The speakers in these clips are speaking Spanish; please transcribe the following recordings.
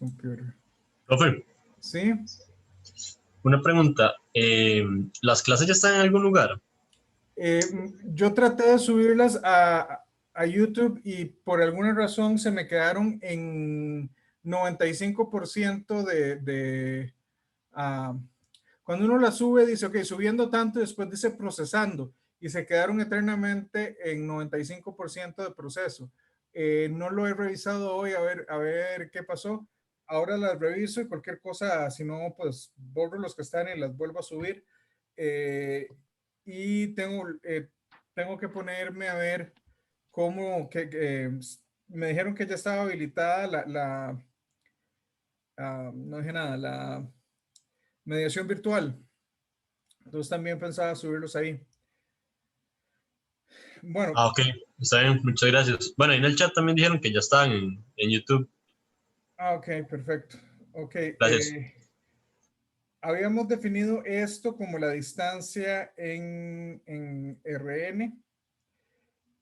Computer. Profe, Sí. una pregunta. ¿Las clases ya están en algún lugar? Yo traté de subirlas a YouTube y por alguna razón se me quedaron en 95% ah, cuando uno las sube dice, ok, subiendo tanto, después dice procesando y se quedaron eternamente en 95% de proceso. No lo he revisado hoy a ver qué pasó. Ahora las reviso y cualquier cosa, si no, pues borro los que están y las vuelvo a subir. Y tengo que ponerme a ver cómo me dijeron que ya estaba habilitada no dije nada, la mediación virtual. Entonces también pensaba subirlos ahí. Bueno, Ah, ok, está bien, muchas gracias. Bueno, ahí en el chat también dijeron que ya están en YouTube. ok, perfecto. Ok, Gracias. habíamos definido esto como la distancia en RN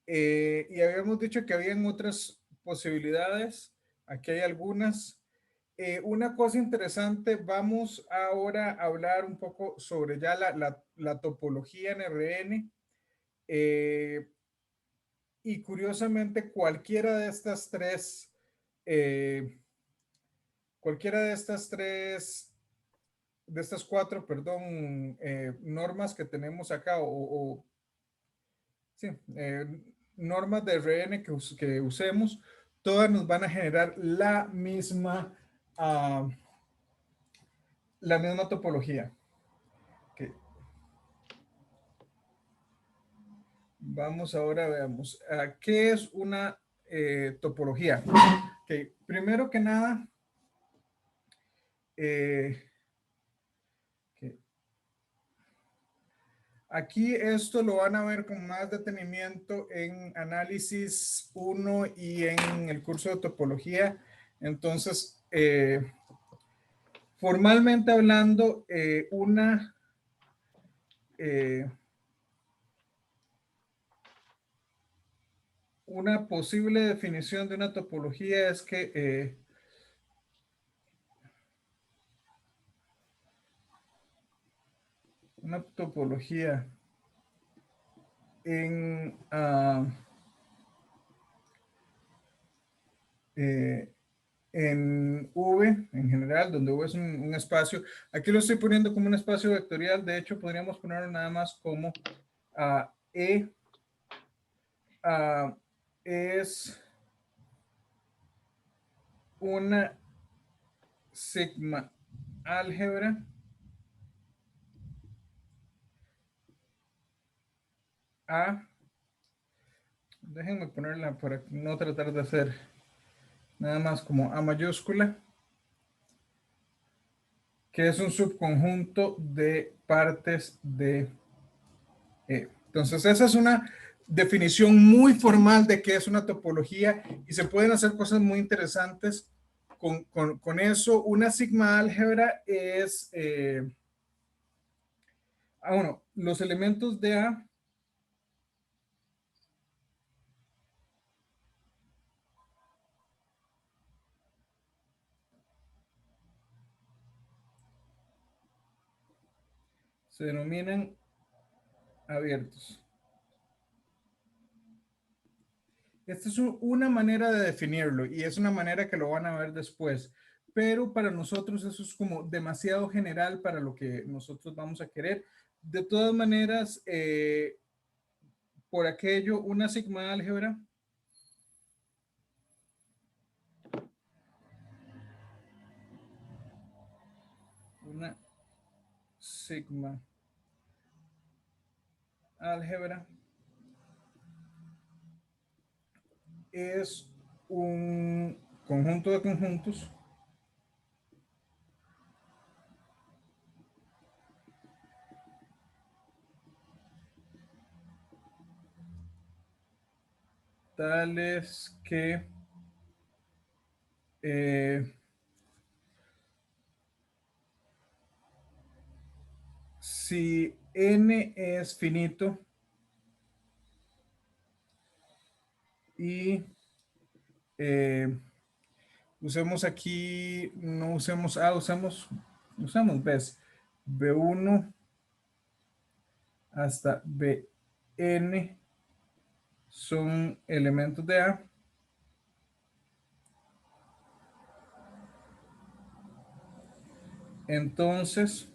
y habíamos dicho que habían otras posibilidades. Aquí hay algunas. Una cosa interesante, vamos ahora a hablar un poco sobre ya la topología en RN. Y curiosamente, eh, cualquiera de estas cuatro, perdón, normas que tenemos acá, sí, normas de RN que usemos, todas nos van a generar la misma topología. Okay. Vamos ahora, veamos, ¿qué es una topología? Okay. Primero que nada, okay. Aquí esto lo van a ver con más detenimiento en análisis 1 y en el curso de topología. Entonces, formalmente hablando, una posible definición de una topología es que una topología en V, en general, donde V es un espacio. Aquí lo estoy poniendo como un espacio vectorial. De hecho, podríamos ponerlo nada más como E es una sigma álgebra A. Déjenme ponerla para no tratar de hacer nada más como A mayúscula, que es un subconjunto de partes de E. Entonces, esa es una definición muy formal de qué es una topología y se pueden hacer cosas muy interesantes con eso. Una sigma álgebra es, bueno, los elementos de A se denominan abiertos. Esta es una manera de definirlo y es una manera que lo van a ver después, pero para nosotros eso es como demasiado general para lo que nosotros vamos a querer. De todas maneras, por aquello, una sigma álgebra es un conjunto de conjuntos tales que si n es finito y Usemos aquí, no usemos A, usamos B1 hasta Bn son elementos de A. Entonces,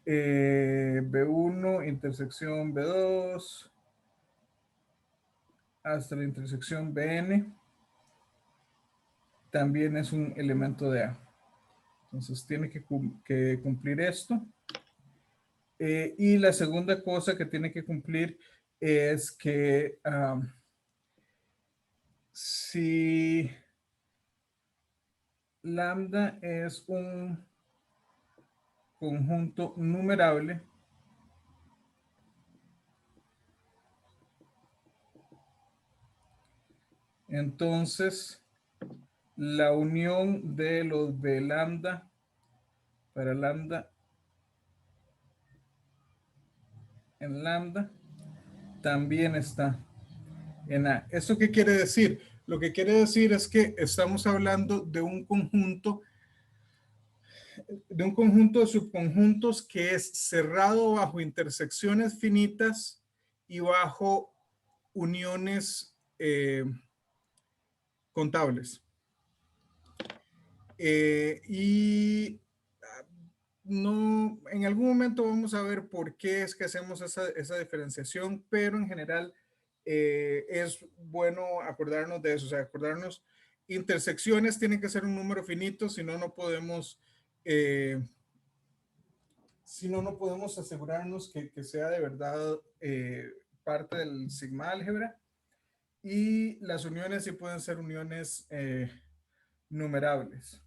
B1 intersección B2 hasta la intersección Bn también es un elemento de A. Entonces tiene que cumplir esto. Y la segunda cosa que tiene que cumplir es que si lambda es un conjunto numerable, entonces la unión de los B lambda para lambda en lambda también está en A. ¿Eso qué quiere decir? Lo que quiere decir es que estamos hablando de un conjunto de subconjuntos que es cerrado bajo intersecciones finitas y bajo uniones contables. Y no, en algún momento vamos a ver por qué es que hacemos esa diferenciación, pero en general es bueno acordarnos de eso, o sea, acordarnos, intersecciones tienen que ser un número finito, si no, no podemos asegurarnos que sea de verdad parte del sigma álgebra. Y las uniones sí pueden ser uniones numerables.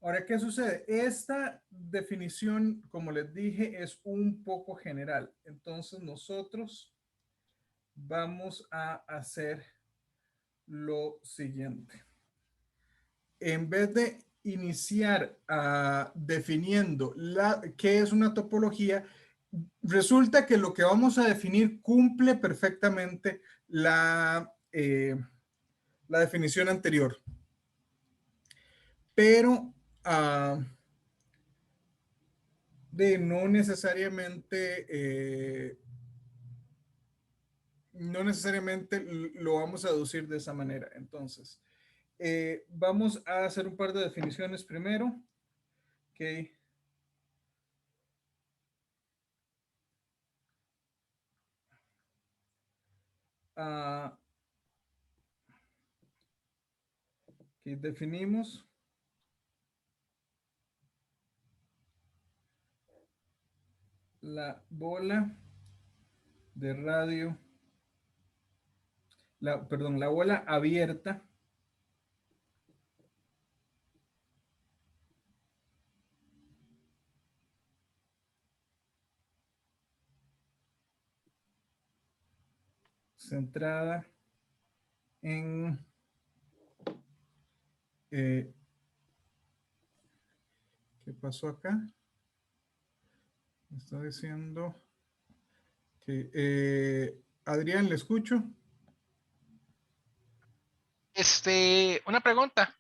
Ahora, ¿qué sucede? Esta definición, como les dije, es un poco general. Entonces, nosotros vamos a hacer lo siguiente. En vez de iniciar definiendo qué es una topología, resulta que lo que vamos a definir cumple perfectamente la definición anterior. Pero no necesariamente lo vamos a deducir de esa manera. Entonces, vamos a hacer un par de definiciones primero. Ok. Que definimos la bola de radio, perdón, la bola abierta centrada en ¿qué pasó acá? Me está diciendo que Adrián, le escucho. Una pregunta.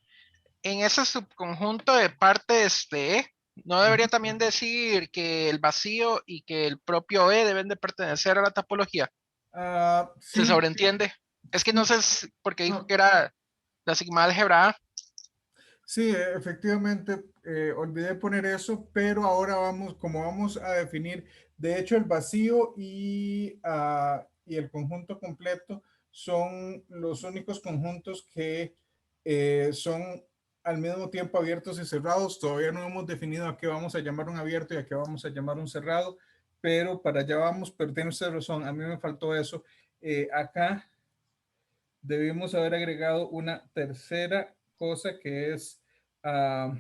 En ese subconjunto de partes de E, ¿no debería también decir que el vacío y que el propio E deben de pertenecer a la topología? ¿Se Sí, sobreentiende? Es que no sí, sé porque dijo que era la sigma álgebra A. sí, efectivamente, olvidé poner eso, pero ahora como vamos a definir, de hecho, el vacío y el conjunto completo son los únicos conjuntos que son al mismo tiempo abiertos y cerrados. Todavía no hemos definido a qué vamos a llamar un abierto y a qué vamos a llamar un cerrado, pero para allá vamos, pero tiene usted razón, a mí me faltó eso. Acá debimos haber agregado una tercera cosa que es, uh,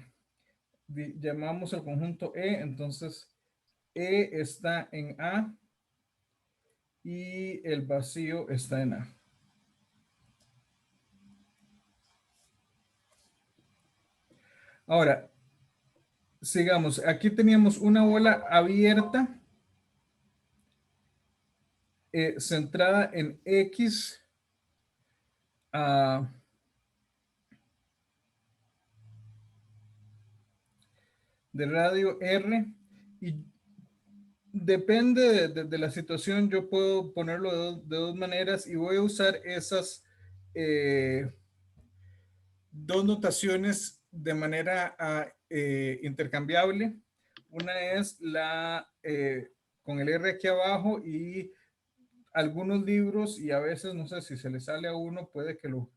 llamamos el conjunto E, entonces E está en A y el vacío está en A. Ahora, sigamos. Aquí teníamos una bola abierta centrada en X de radio R, y depende de la situación, yo puedo ponerlo de dos maneras y voy a usar esas dos notaciones de manera intercambiable. Una es con el R aquí abajo, y algunos libros, y a veces no sé si se le sale a uno, puede que lo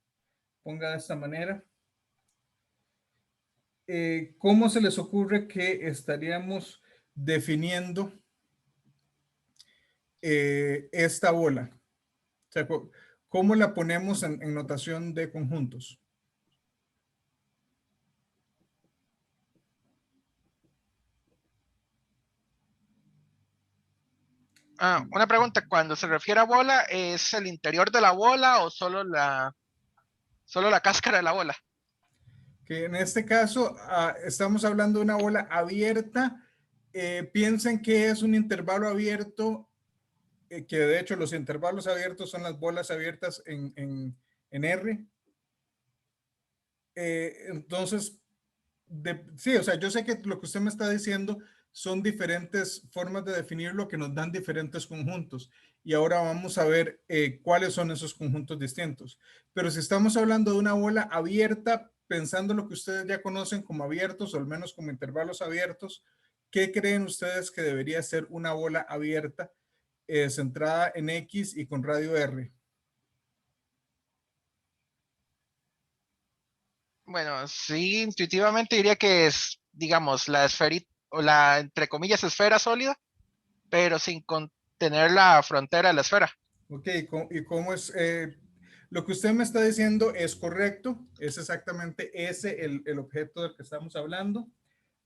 ponga de esta manera. ¿Cómo se les ocurre que estaríamos definiendo esta bola? O sea, ¿cómo la ponemos en notación de conjuntos? Una pregunta, cuando se refiere a bola, ¿es el interior de la bola o solo la cáscara de la bola? Que en este caso estamos hablando de una bola abierta. Piensen que es un intervalo abierto, que de hecho los intervalos abiertos son las bolas abiertas en R. Entonces, sí, o sea, yo sé que lo que usted me está diciendo son diferentes formas de definirlo que nos dan diferentes conjuntos. Y ahora vamos a ver cuáles son esos conjuntos distintos. Pero si estamos hablando de una bola abierta, pensando lo que ustedes ya conocen como abiertos, o al menos como intervalos abiertos, ¿qué creen ustedes que debería ser una bola abierta centrada en X y con radio R? Bueno, sí, intuitivamente diría que es, digamos, la esferita o la, entre comillas, esfera sólida, pero sin contener la frontera de la esfera. Ok, ¿y cómo es? Lo que usted me está diciendo es correcto, es exactamente ese el objeto del que estamos hablando,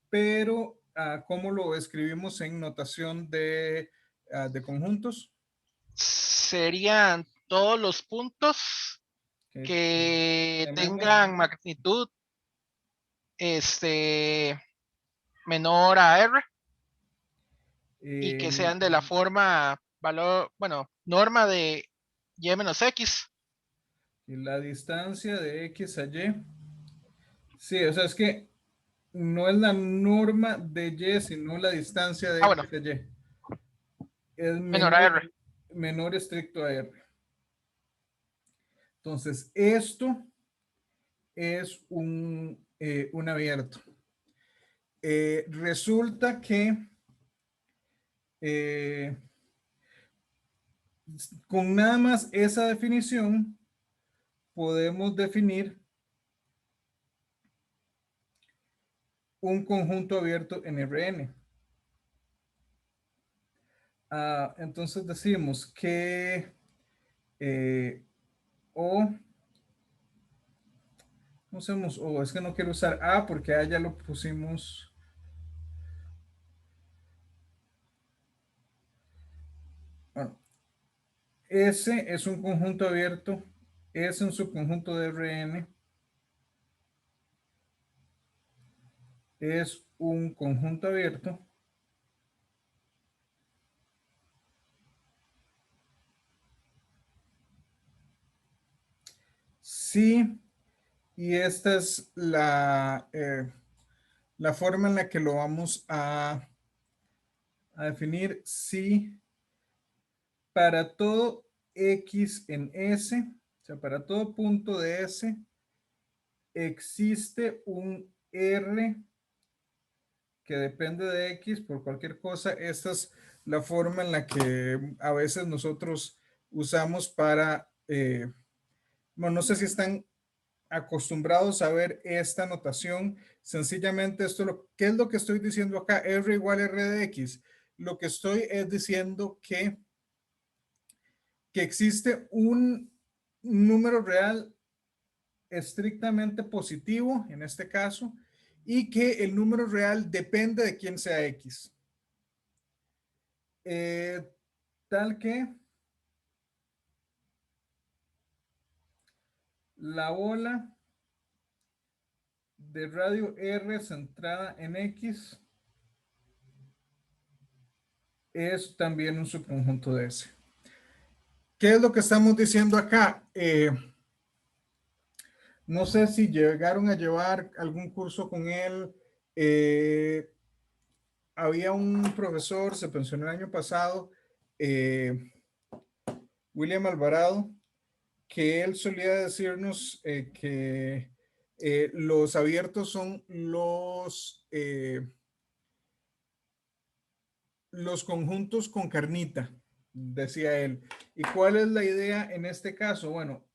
pero ¿cómo lo escribimos en notación de conjuntos? Serían todos los puntos Que que tenemos, tengan magnitud menor a R y que eh, sean de la forma valor, bueno, norma de y menos x. la distancia de X a Y. Sí, o sea, es que no es la norma de Y, sino la distancia de Bueno, X a Y. Es menor a R. menor estricto a R. Entonces, esto es un abierto. Resulta que con nada más esa definición podemos definir un conjunto abierto en Rn. Entonces decimos que O, usemos O, es que no quiero usar A porque A ya lo pusimos. Bueno, S es un conjunto abierto, es un subconjunto de Rn, es un conjunto abierto sí, y esta es la forma en la que lo vamos a definir. Si para todo X en S, o sea, para todo punto de S, existe un R que depende de X por cualquier cosa. Esta es la forma en la que a veces nosotros usamos para, bueno, no sé si están acostumbrados a ver esta notación. Sencillamente ¿qué es lo que estoy diciendo acá? R igual R de X. Lo que estoy es diciendo que existe un número real estrictamente positivo, en este caso, y que el número real depende de quién sea X. Tal que la bola de radio R centrada en X es también un subconjunto de S. ¿Qué es lo que estamos diciendo acá? No sé si llegaron a llevar algún curso con él. había un profesor, se pensionó el año pasado, William Alvarado, que él solía decirnos que los abiertos son los conjuntos con carnita, decía él. ¿Y cuál es la idea en este caso? Bueno,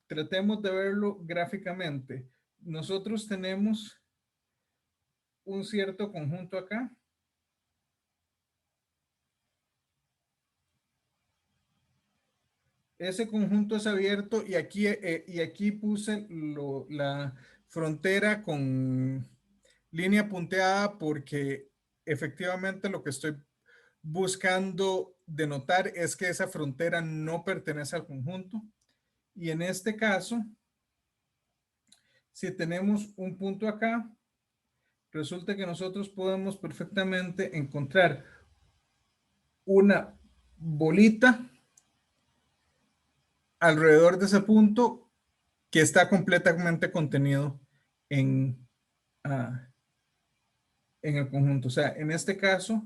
tratemos de verlo gráficamente. Nosotros tenemos un cierto conjunto acá. Ese conjunto es abierto y aquí puse la frontera con línea punteada porque efectivamente lo que estoy buscando denotar es que esa frontera no pertenece al conjunto. Y en este caso, si tenemos un punto acá, resulta que nosotros podemos perfectamente encontrar una bolita alrededor de ese punto que está completamente contenido en, uh, en el conjunto. O sea, en este caso,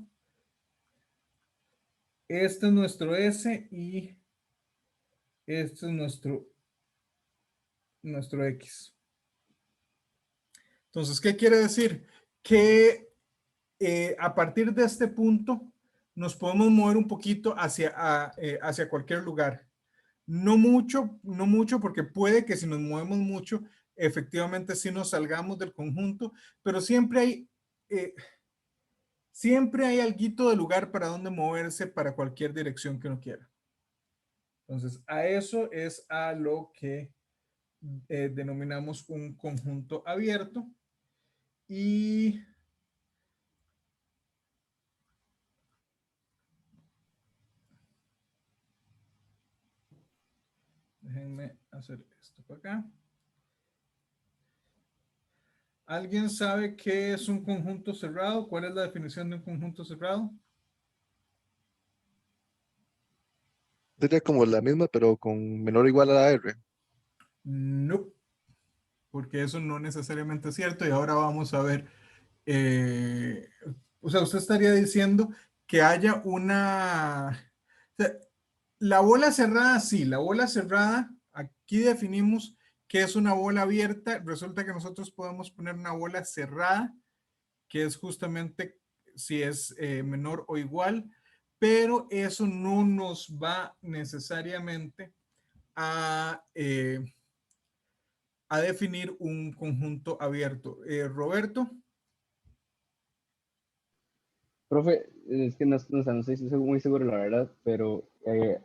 este es nuestro S y este es nuestro X. Entonces, ¿qué quiere decir? Que a partir de este punto nos podemos mover un poquito hacia cualquier lugar. No mucho, no mucho, porque puede que si nos movemos mucho, efectivamente sí nos salgamos del conjunto, pero siempre hay alguito de lugar para donde moverse para cualquier dirección que uno quiera. Entonces, a eso es a lo que denominamos un conjunto abierto. Y déjenme hacer esto por acá. ¿Alguien sabe qué es un conjunto cerrado? ¿Cuál es la definición de un conjunto cerrado? Sería como la misma, pero con menor o igual a la R. No, porque eso no necesariamente es cierto. Y ahora vamos a ver. O sea, usted estaría diciendo que haya una... O sea, la bola cerrada, sí, la bola cerrada, aquí definimos que es una bola abierta. Resulta que nosotros podemos poner una bola cerrada, que es justamente si es menor o igual, pero eso no nos va necesariamente a definir un conjunto abierto. Roberto. Profe, es que no estoy muy seguro, la verdad, pero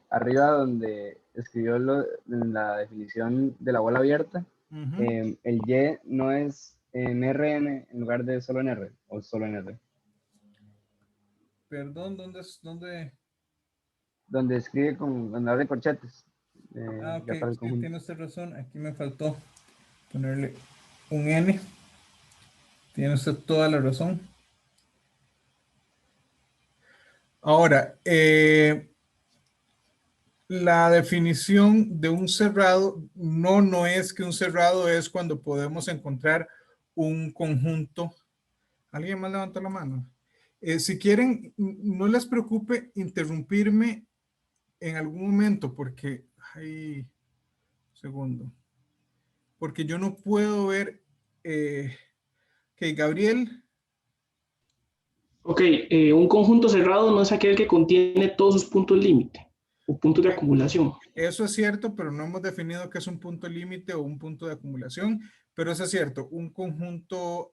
arriba donde escribió en la definición de la bola abierta, el Y no es en RN en lugar de solo en R, o solo en R. Perdón, ¿dónde? Donde escribe donde habla de corchetes. Ok, Ya para el sí, conjunto. tiene usted razón. Aquí me faltó ponerle un N. Tiene usted toda la razón. Ahora, la definición de un cerrado no es que un cerrado es cuando podemos encontrar un conjunto. ¿Alguien más levantó la mano? Si quieren, no les preocupe interrumpirme en algún momento porque, ay, segundo, porque yo no puedo ver que Gabriel. Ok, un conjunto cerrado no es aquel que contiene todos sus puntos límite o puntos de acumulación. Eso es cierto, pero no hemos definido qué es un punto límite o un punto de acumulación, pero eso es cierto. Un conjunto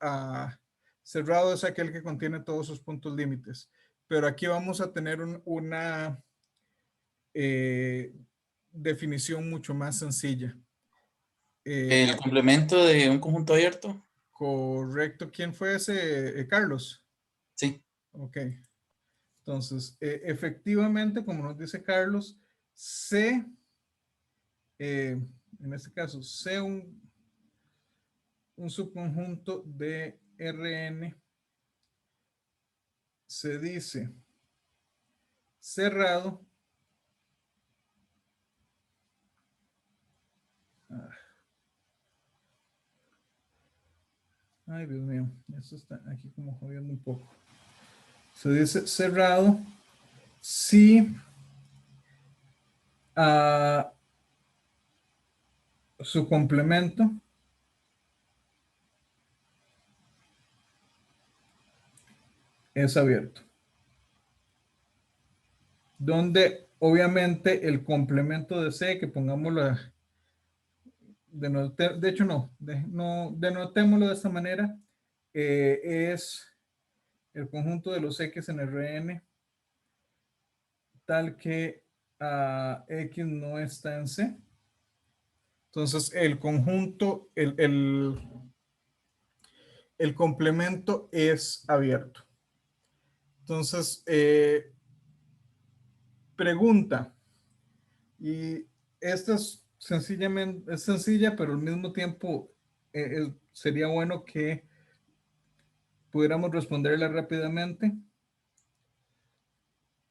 cerrado es aquel que contiene todos sus puntos límites. Pero aquí vamos a tener una definición mucho más sencilla. El complemento de un conjunto abierto. Correcto. ¿Quién fue ese? Carlos. Sí. Ok. Entonces, efectivamente, como nos dice Carlos, C, en este caso, C un subconjunto de Rn se dice cerrado Ay, Dios mío, esto está aquí como jodiendo un poco. Se dice cerrado si su complemento es abierto. Donde obviamente el complemento de C, que pongámoslo, de hecho no, denotémoslo de esta manera, es el conjunto de los X en Rn tal que X no está en C. Entonces el conjunto, el complemento es abierto. Entonces, pregunta, y esta es sencillamente, es sencilla, pero al mismo tiempo sería bueno que pudiéramos responderla rápidamente.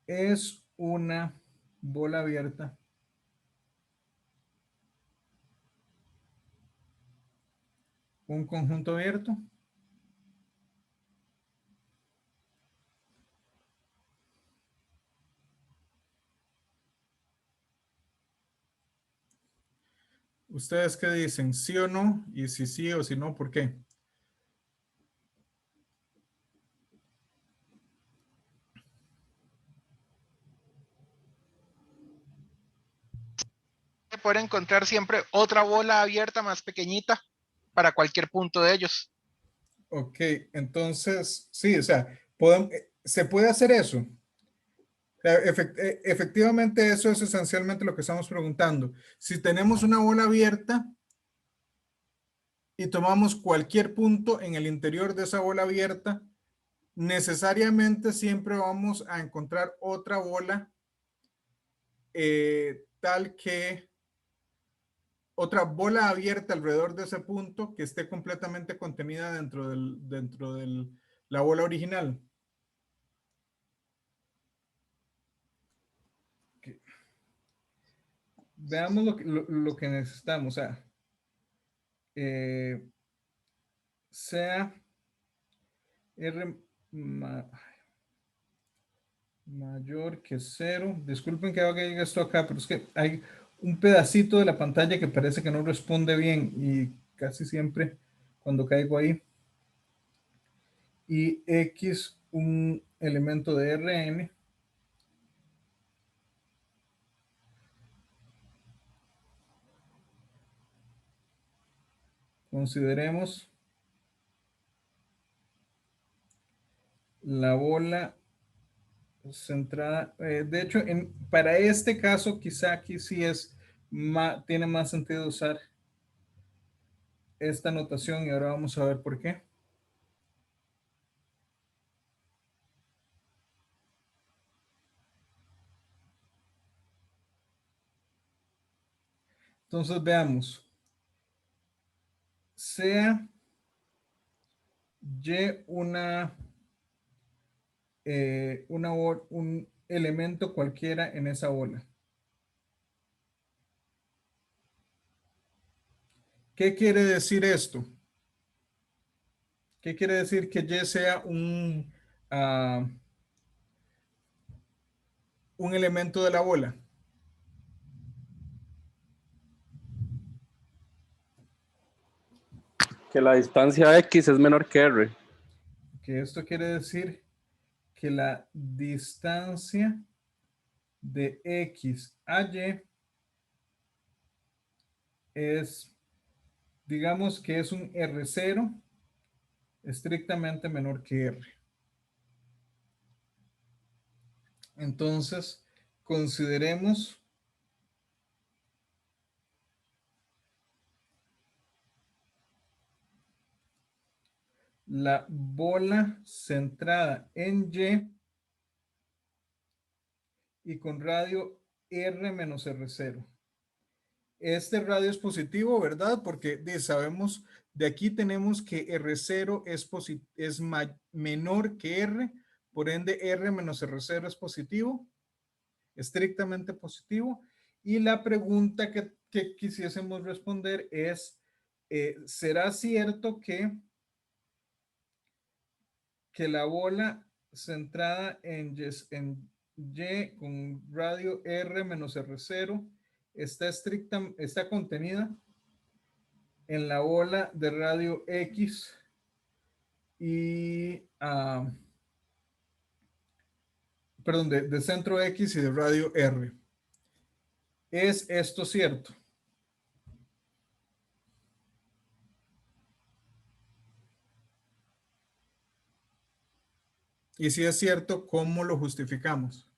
Es una bola abierta un conjunto abierto. ¿Ustedes qué dicen? ¿Sí o no? Y si sí o si no, ¿por qué? Poder encontrar siempre otra bola abierta más pequeñita para cualquier punto de ellos. Ok, entonces, sí, o sea, se puede hacer eso. O sea, efectivamente, eso es esencialmente lo que estamos preguntando. Si tenemos una bola abierta y tomamos cualquier punto en el interior de esa bola abierta, necesariamente siempre vamos a encontrar otra bola tal que otra bola abierta alrededor de ese punto que esté completamente contenida dentro de la bola original. Okay. Veamos lo que necesitamos. O sea, sea R mayor que 0. Disculpen que haga esto acá, pero es que hay un pedacito de la pantalla que parece que no responde bien y casi siempre cuando caigo ahí. Y X, un elemento de Rn. Consideremos la bola centrada. De hecho, para este caso, quizá aquí sí tiene más sentido usar esta notación y ahora vamos a ver por qué. Entonces veamos. Sea Y un elemento cualquiera en esa bola. ¿Qué quiere decir esto? ¿Qué quiere decir que Y sea un elemento de la bola? Que la distancia X es menor que R. Que esto quiere decir que la distancia de X a Y es, digamos que es un R0 estrictamente menor que R. Entonces, consideremos la bola centrada en Y con radio R menos R0. Este radio es positivo, ¿verdad? Porque sabemos, de aquí tenemos que R0 es menor que R, por ende R menos R0 es positivo, estrictamente positivo. Y la pregunta que quisiésemos responder es, ¿será cierto que que la bola centrada en Y con radio R menos R0 está contenida en la bola de radio X y, perdón, de centro X y de radio R. ¿Es esto cierto? Y si es cierto, ¿cómo lo justificamos?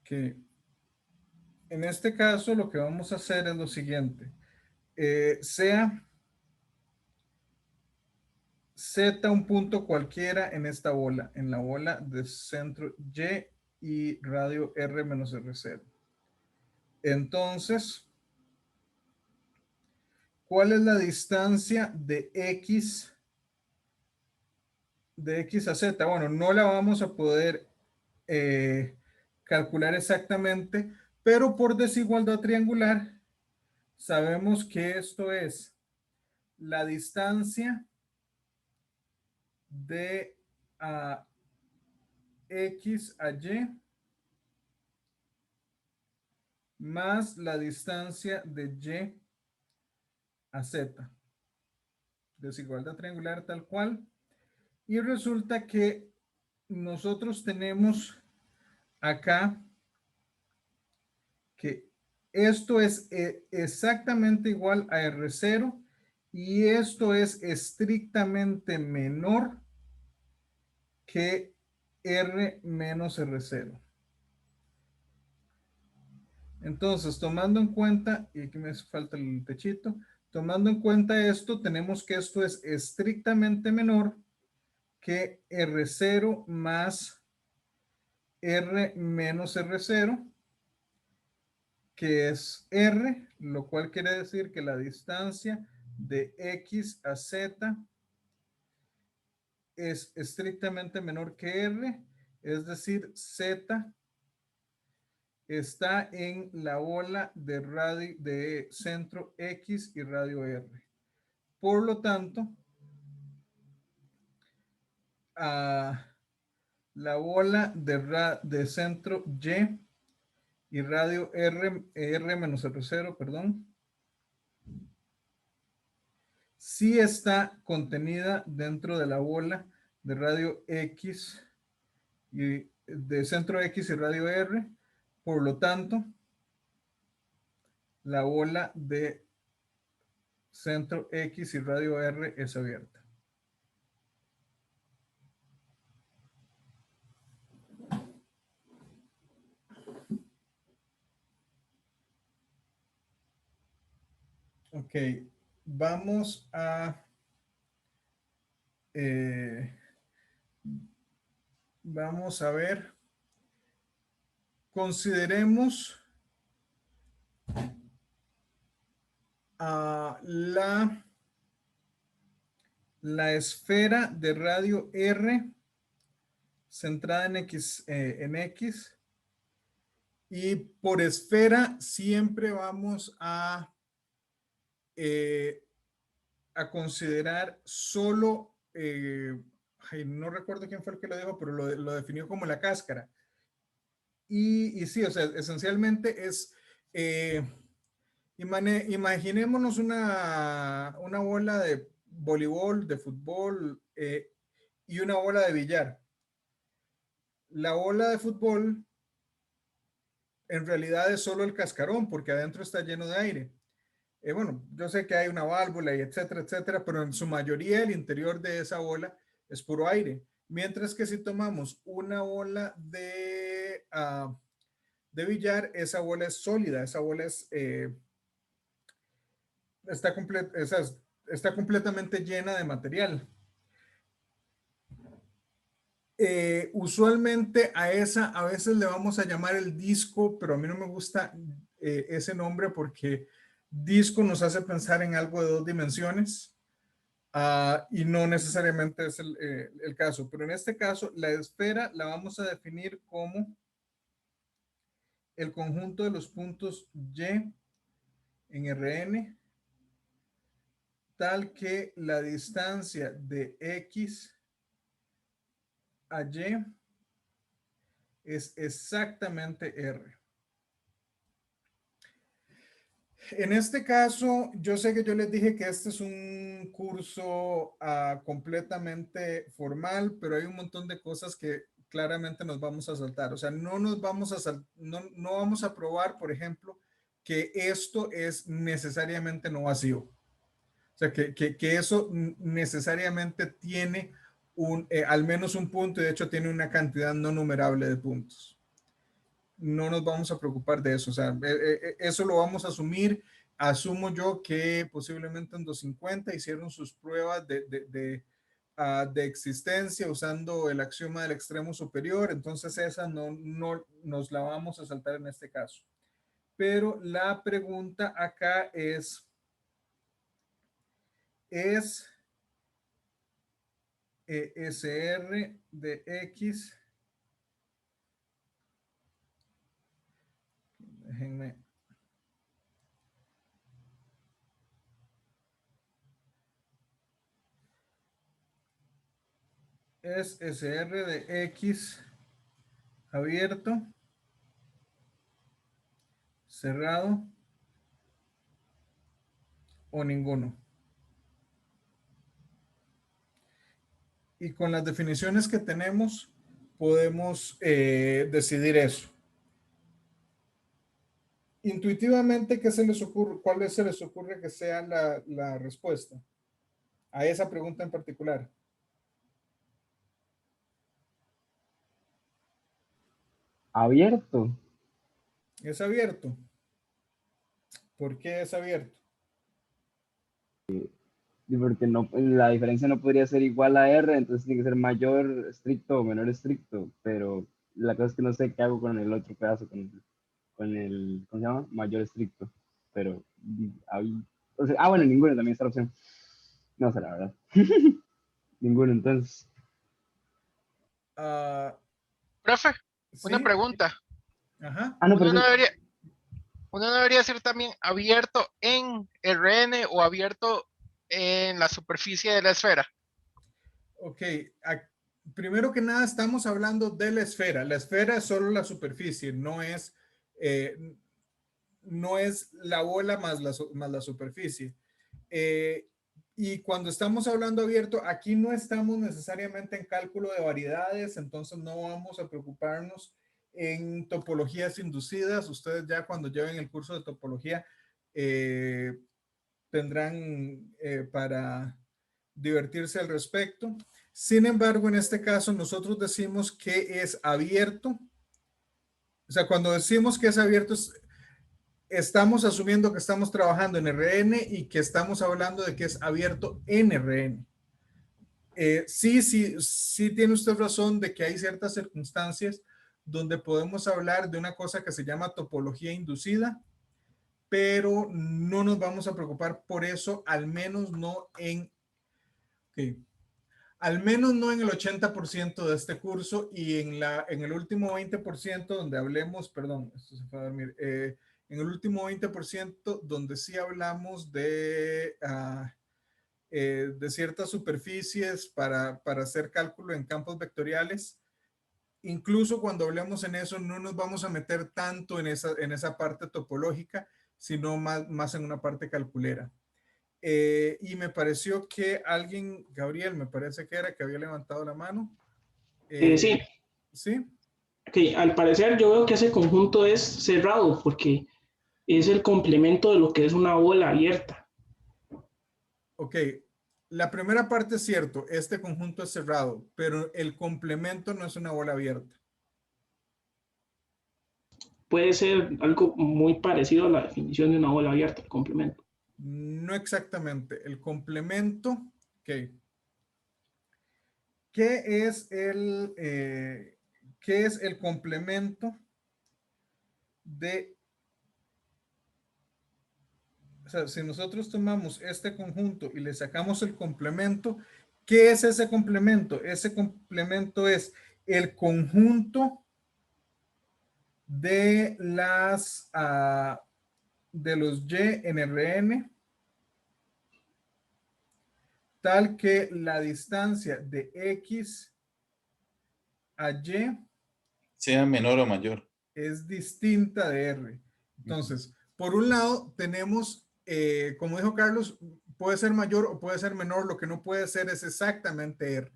Que en este caso lo que vamos a hacer es lo siguiente. Sea Z un punto cualquiera en esta bola, en la bola de centro Y y radio R menos R0. Entonces, ¿cuál es la distancia de X a Z? Bueno, no la vamos a poder calcular exactamente, pero por desigualdad triangular sabemos que esto es la distancia de X a Y más la distancia de Y a Z. Desigualdad triangular tal cual. Y resulta que nosotros tenemos acá que esto es exactamente igual a R0 y esto es estrictamente menor que R menos R0. Entonces, tomando en cuenta, y aquí me falta el techito, tomando en cuenta esto, tenemos que esto es estrictamente menor que R0 más R menos R0, que es R, lo cual quiere decir que la distancia de X a Z es estrictamente menor que R, es decir, Z está en la bola de radio de centro X y radio R. Por lo tanto, la bola de centro Y radio R menos R0, perdón, sí está contenida dentro de la bola de radio X y de centro X y radio R. Por lo tanto, la bola de centro X y radio R es abierta. Ok, vamos a ver. Consideremos la esfera de radio R centrada en X, y por esfera siempre vamos a considerar solo, no recuerdo quién fue el que lo dijo, pero lo definió como la cáscara. Y sí, o sea, esencialmente es, imaginémonos una bola de voleibol, de fútbol y una bola de billar. La bola de fútbol en realidad es solo el cascarón porque adentro está lleno de aire. Bueno, yo sé que hay una válvula y etcétera, etcétera, pero en su mayoría el interior de esa bola es puro aire. Mientras que si tomamos una bola de billar, esa bola es sólida, esa bola es, está completamente llena de material. Usualmente a veces le vamos a llamar el disco, pero a mí no me gusta ese nombre porque disco nos hace pensar en algo de 2 dimensiones. y no necesariamente es el caso, pero en este caso la esfera la vamos a definir como el conjunto de los puntos Y en Rn, tal que la distancia de X a Y es exactamente R. En este caso, yo sé que yo les dije que este es un curso completamente formal, pero hay un montón de cosas que claramente nos vamos a saltar. O sea, no nos vamos a no vamos a probar, por ejemplo, que esto es necesariamente no vacío. O sea, que eso necesariamente tiene al menos un punto y de hecho tiene una cantidad no numerable de puntos. No nos vamos a preocupar de eso. O sea, eso lo vamos a asumir. Asumo yo que posiblemente en 250 hicieron sus pruebas de existencia usando el axioma del extremo superior. Entonces esa no nos la vamos a saltar en este caso. Pero la pregunta acá es SR de X. Déjenme. Es SR de X abierto, cerrado o ninguno. Y con las definiciones que tenemos podemos decidir eso. Intuitivamente, ¿qué se les ocurre? ¿Cuál se les ocurre que sea la respuesta a esa pregunta en particular? Abierto. Es abierto. ¿Por qué es abierto? Porque no, la diferencia no podría ser igual a R, entonces tiene que ser mayor estricto o menor estricto, pero la cosa es que no sé qué hago con el otro pedazo, con el, ¿cómo se llama? Mayor estricto, pero ahí, o sea, bueno, ninguno también está la opción. No sé, la verdad. Ninguno, entonces. Profe, una ¿sí? pregunta. Ajá. Ah, no, pero Uno no debería ser también abierto en Rn o abierto en la superficie de la esfera. Ok. Primero que nada, estamos hablando de la esfera. La esfera es solo la superficie, no es la bola más la superficie. Y cuando estamos hablando abierto, aquí no estamos necesariamente en cálculo de variedades, entonces no vamos a preocuparnos en topologías inducidas. Ustedes ya cuando lleven el curso de topología tendrán para divertirse al respecto. Sin embargo, en este caso nosotros decimos que es abierto. O sea, cuando decimos que es abierto, estamos asumiendo que estamos trabajando en RN y que estamos hablando de que es abierto en RN. Sí tiene usted razón de que hay ciertas circunstancias donde podemos hablar de una cosa que se llama topología inducida, pero no nos vamos a preocupar por eso, al menos no en el 80% de este curso y en el último 20% donde hablemos, perdón, esto se fue a dormir, en el último 20% donde sí hablamos de ciertas superficies para hacer cálculo en campos vectoriales. Incluso cuando hablemos en eso, no nos vamos a meter tanto en esa parte topológica, sino más en una parte calculera. Y me pareció que alguien, Gabriel, me parece que era que había levantado la mano. Sí. ¿Sí? Okay, al parecer yo veo que ese conjunto es cerrado porque es el complemento de lo que es una bola abierta. Ok, la primera parte es cierto, este conjunto es cerrado, pero el complemento no es una bola abierta. Puede ser algo muy parecido a la definición de una bola abierta, el complemento. No exactamente. El complemento, ok. ¿Qué es el complemento de sea, si nosotros tomamos este conjunto y le sacamos el complemento, ¿qué es ese complemento? Ese complemento es el conjunto de las de los Y en Rn, tal que la distancia de X a Y sea menor o mayor. es distinta de R. Entonces, por un lado, tenemos, como dijo Carlos, puede ser mayor o puede ser menor, lo que no puede ser es exactamente R.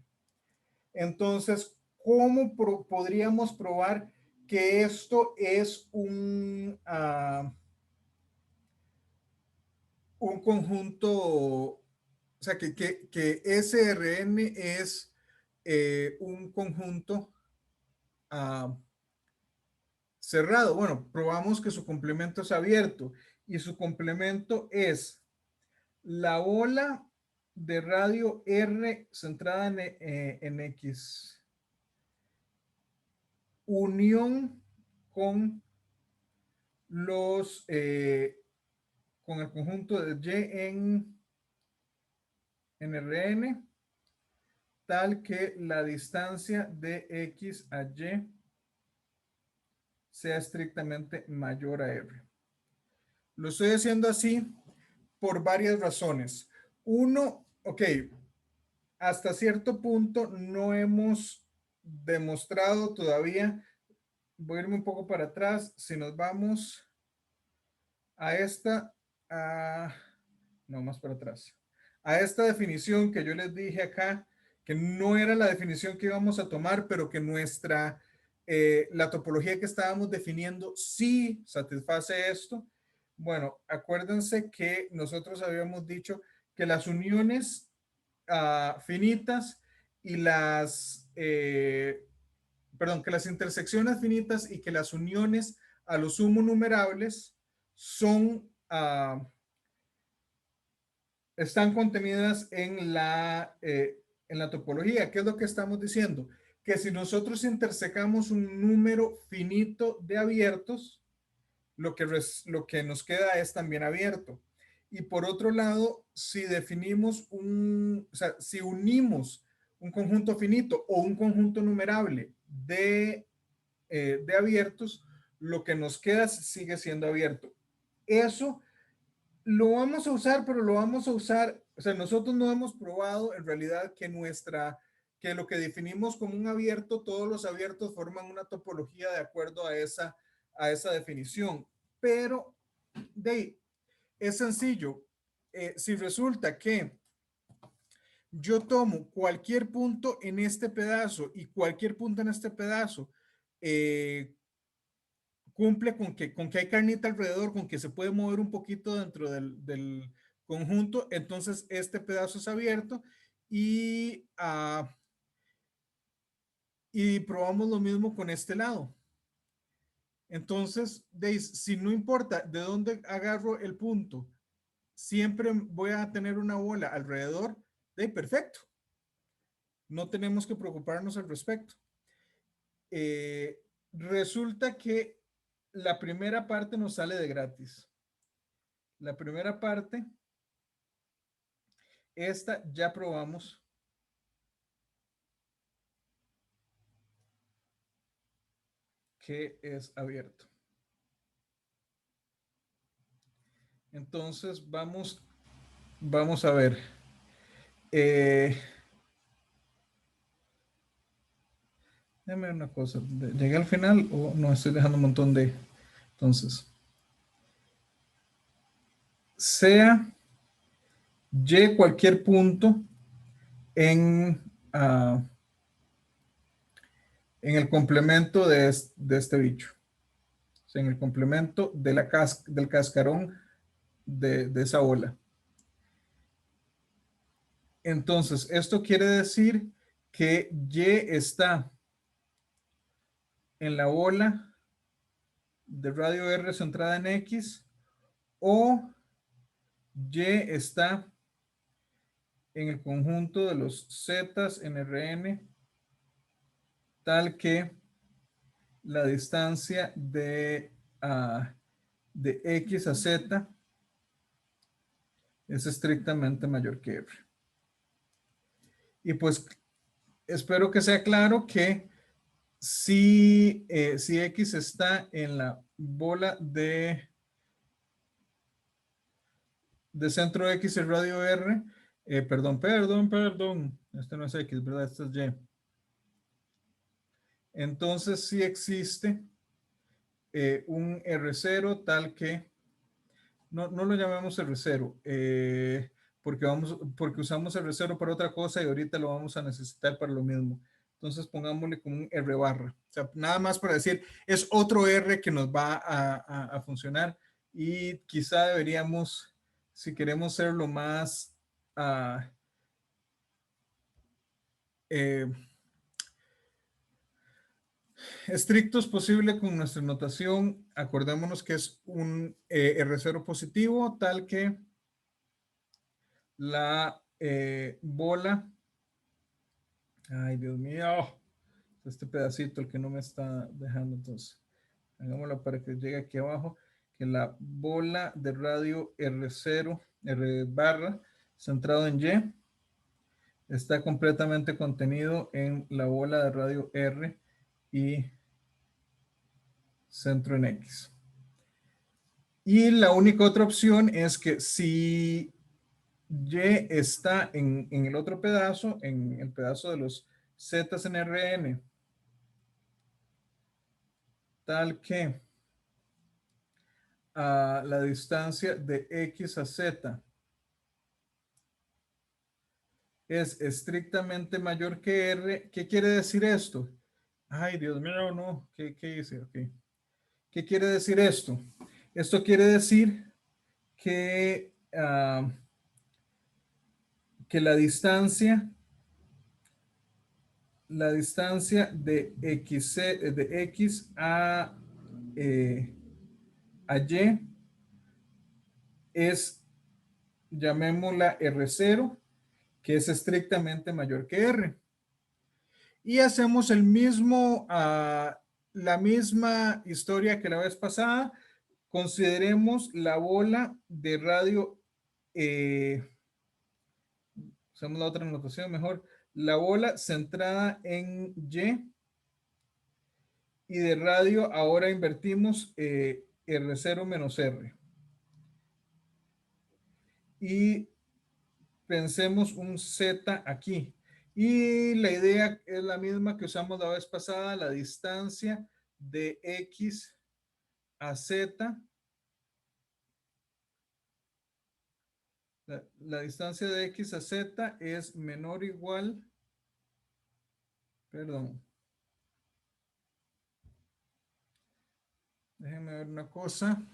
Entonces, ¿cómo podríamos probar que esto es un conjunto, o sea, que SRN es un conjunto cerrado? Bueno, probamos que su complemento es abierto y su complemento es la ola de radio R centrada en X, unión con con el conjunto de Y en Rn, tal que la distancia de X a Y sea estrictamente mayor a R. Lo estoy haciendo así por varias razones. Uno, ok, hasta cierto punto no hemos demostrado todavía. Voy a irme un poco para atrás. Si nos vamos a esta, no, más para atrás, a esta definición que yo les dije acá, que no era la definición que íbamos a tomar, pero que la topología que estábamos definiendo sí satisface esto. Bueno, acuérdense que nosotros habíamos dicho que las uniones finitas y perdón, que las intersecciones finitas y que las uniones a lo sumo numerables están contenidas en la topología. ¿Qué es lo que estamos diciendo? Que si nosotros intersecamos un número finito de abiertos, lo que nos queda es también abierto. Y por otro lado, si definimos o sea, si unimos un conjunto finito o un conjunto numerable de abiertos, lo que nos queda sigue siendo abierto. Eso lo vamos a usar, pero lo vamos a usar, o sea, nosotros no hemos probado en realidad que lo que definimos como un abierto, todos los abiertos forman una topología de acuerdo a esa definición. Pero es sencillo. Si resulta que yo tomo cualquier punto en este pedazo y cualquier punto en este pedazo cumple con que hay carnita alrededor, con que se puede mover un poquito dentro del conjunto, entonces este pedazo es abierto y probamos lo mismo con este lado. Entonces, si no importa de dónde agarro el punto, siempre voy a tener una bola alrededor, perfecto. No tenemos que preocuparnos al respecto. Resulta que la primera parte nos sale de gratis. La primera parte, esta ya probamos. Que es abierto. Entonces vamos a ver. Déjame una cosa. ¿Llegué al final o no? Estoy dejando un montón de... Entonces, sea Y cualquier punto en el complemento de este bicho. O sea, en el complemento de del cascarón de esa bola. Entonces, esto quiere decir que Y está en la bola de radio R centrada en X, o Y está en el conjunto de los zetas en Rn, tal que la distancia de X a Z es estrictamente mayor que R. Y pues espero que sea claro que si X está en la bola de centro X y radio R, perdón, este no es X, ¿verdad? Este es Y. Entonces sí existe un R0 tal que, no lo llamemos R0, porque usamos R0 para otra cosa y ahorita lo vamos a necesitar para lo mismo. Entonces pongámosle como un R barra. O sea, nada más para decir, es otro R que nos va a funcionar y quizá deberíamos, si queremos ser lo más estrictos posible con nuestra notación, acordémonos que es un R0 positivo, tal que la bola, ay Dios mío, este pedacito el que no me está dejando, entonces hagámoslo para que llegue aquí abajo, que la bola de radio R0, R barra, centrado en Y, está completamente contenido en la bola de radio R y centro en X. Y la única otra opción es que si Y está en el otro pedazo, en el pedazo de los Z en Rn, tal que a la distancia de X a Z es estrictamente mayor que R. ¿Qué quiere decir esto? Ay, Dios mío, no. ¿Qué hice? Okay. ¿Qué quiere decir esto? Esto quiere decir que, que la distancia de X a Y es, llamémosla R0, que es estrictamente mayor que R. Y hacemos el mismo, la misma historia que la vez pasada. Consideremos la bola de radio, usamos la otra notación mejor, la bola centrada en y de radio ahora invertimos R0 menos R. Y pensemos un Z aquí. Y la idea es la misma que usamos la vez pasada, la distancia de X a Z. La distancia de X a Z es menor o igual, perdón. Déjenme ver una cosa.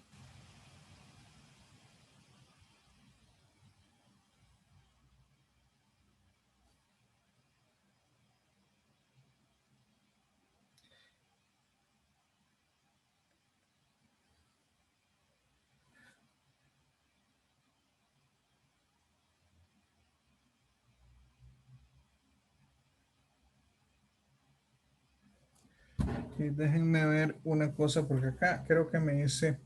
Okay, déjenme ver una cosa porque acá creo que me hice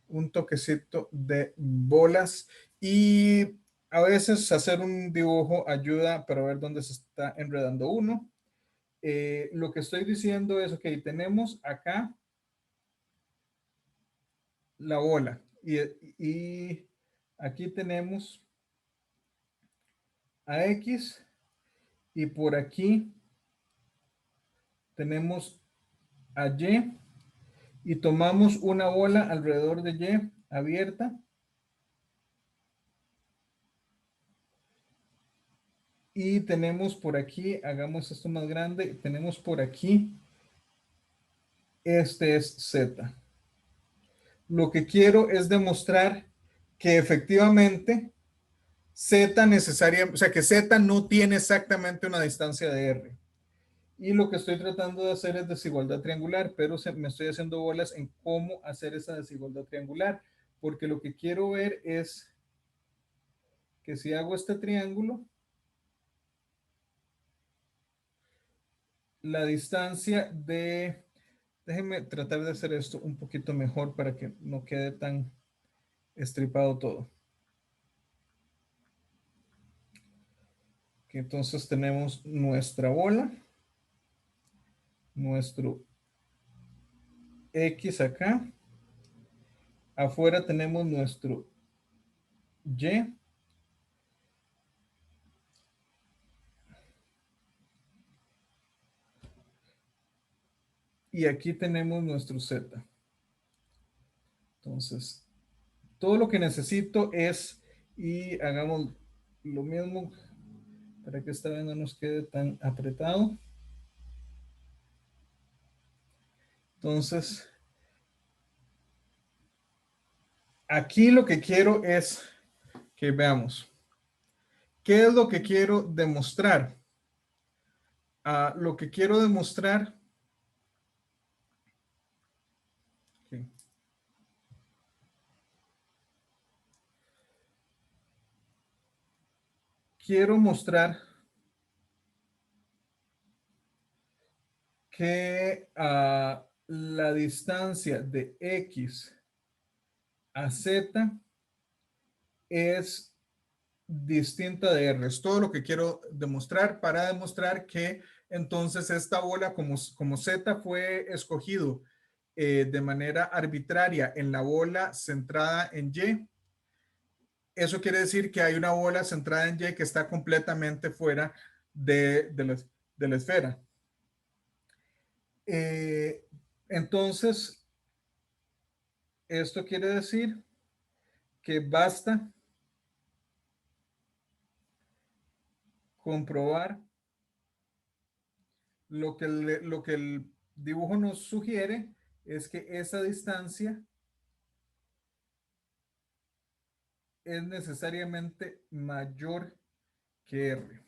un toquecito de bolas y a veces hacer un dibujo ayuda para ver dónde se está enredando uno. Lo que estoy diciendo es, ok, tenemos acá la bola y aquí tenemos a X y por aquí tenemos a Y y tomamos una bola alrededor de Y abierta y tenemos por aquí, hagamos esto más grande, tenemos por aquí, este es Z. Lo que quiero es demostrar que efectivamente Z necesariamente, o sea que Z no tiene exactamente una distancia de R. Y lo que estoy tratando de hacer es desigualdad triangular, pero me estoy haciendo bolas en cómo hacer esa desigualdad triangular, porque lo que quiero ver es que si hago este triángulo, la distancia de, déjenme tratar de hacer esto un poquito mejor para que no quede tan estripado todo. que entonces tenemos nuestra bola, nuestro X acá, afuera tenemos nuestro Y, y aquí tenemos nuestro Z. Entonces, todo lo que necesito es, y hagamos lo mismo para que esta vez no nos quede tan apretado. Entonces, aquí lo que quiero es que veamos. ¿Qué es lo que quiero demostrar? Lo que quiero demostrar. Okay. Quiero mostrar que la distancia de X a Z es distinta de R. Es todo lo que quiero demostrar para demostrar que entonces esta bola como Z fue escogido de manera arbitraria en la bola centrada en Y. Eso quiere decir que hay una bola centrada en Y que está completamente fuera de la esfera. Entonces, esto quiere decir que basta comprobar lo que el dibujo nos sugiere es que esa distancia es necesariamente mayor que R.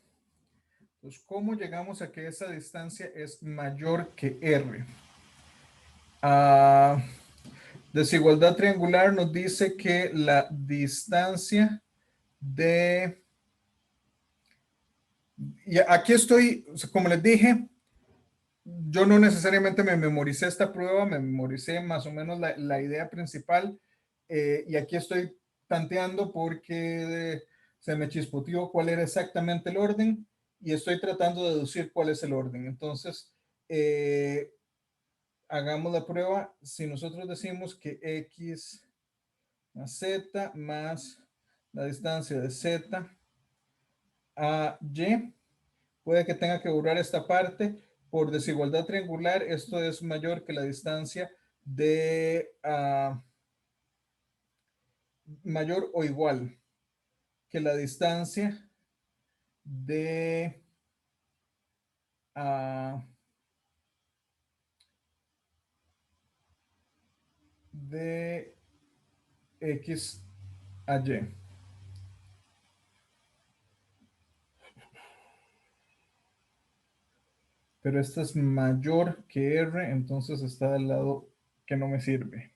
Entonces, ¿cómo llegamos a que esa distancia es mayor que R? Desigualdad triangular nos dice que la distancia de... Y aquí estoy, como les dije, yo no necesariamente me memoricé esta prueba, me memoricé más o menos la idea principal, y aquí estoy tanteando porque se me chispoteó cuál era exactamente el orden y estoy tratando de deducir cuál es el orden. Entonces, hagamos la prueba. Si nosotros decimos que X más Z más la distancia de Z a Y, puede que tenga que borrar esta parte. Por desigualdad triangular, esto es mayor que la distancia de mayor o igual que la distancia de de X a Y. Pero esta es mayor que R, entonces está del lado que no me sirve.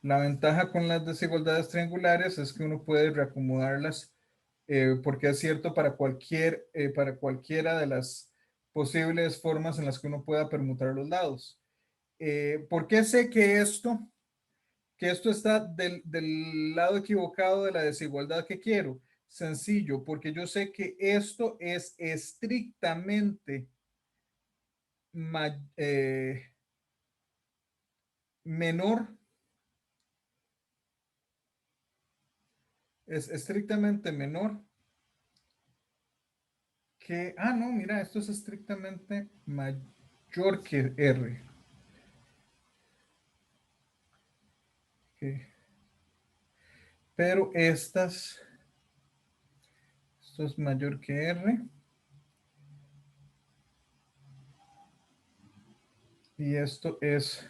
La ventaja con las desigualdades triangulares es que uno puede reacomodarlas porque es cierto para cualquiera de las posibles formas en las que uno pueda permutar los lados. ¿Por qué sé que esto está del lado equivocado de la desigualdad que quiero? Sencillo, porque yo sé que esto es estrictamente menor. Es estrictamente menor que, no, mira, esto es estrictamente mayor que R. Okay. Pero esto es mayor que R. Y esto es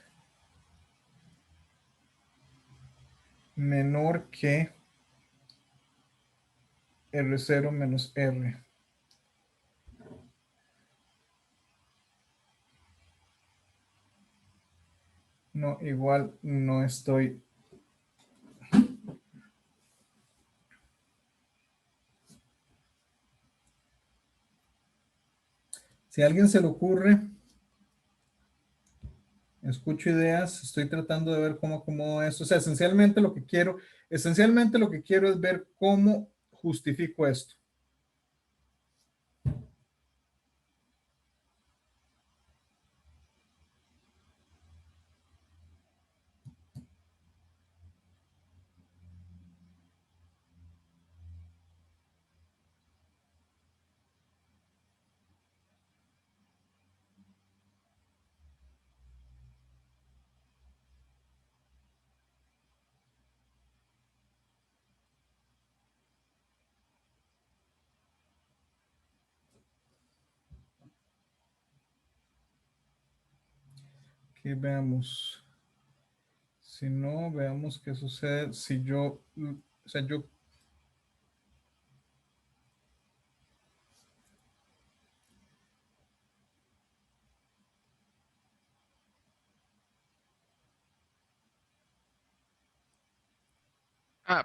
menor que R0 menos R. No, igual no estoy. Si a alguien se le ocurre Escucho ideas, estoy tratando de ver cómo acomodo esto. O sea, esencialmente lo que quiero es ver cómo justifico esto. Aquí veamos. Si no, veamos qué sucede si yo, o sea, yo.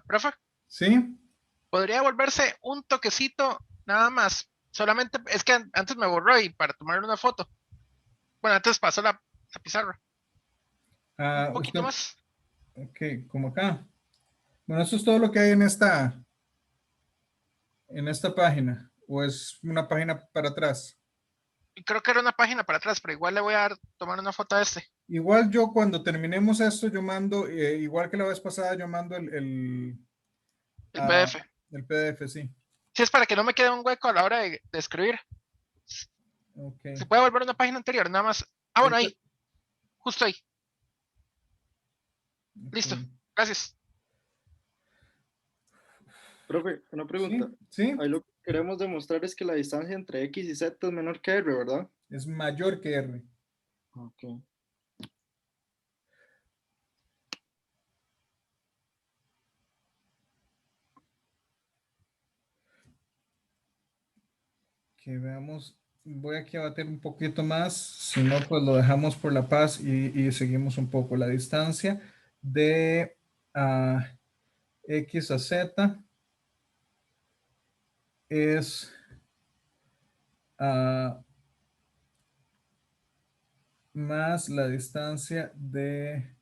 Profe, ¿Sí? podría volverse un toquecito nada más. Solamente es que antes me borró y para tomar una foto. Bueno, antes pasó la pizarra. Un poquito Usted, más. ok, como acá. Bueno, eso es todo lo que hay en esta página. ¿O es una página para atrás? Y creo que era una página para atrás, pero igual le voy a dar, tomar una foto a este. Igual yo cuando terminemos esto, yo mando, igual que la vez pasada, yo mando El PDF. el PDF, sí. Sí, es para que no me quede un hueco a la hora de escribir. Ok. Se puede volver a una página anterior, nada más. Ah, bueno, ahí. Justo ahí. Listo. Ok. Gracias. Profe, una pregunta. Sí, Ahí lo que queremos demostrar es que la distancia entre X y Z es menor que R, ¿verdad? es mayor que R. Ok. Que veamos, voy aquí a bater un poquito más, si no, pues lo dejamos por la paz y seguimos un poco. La distancia de X a Z es más la distancia de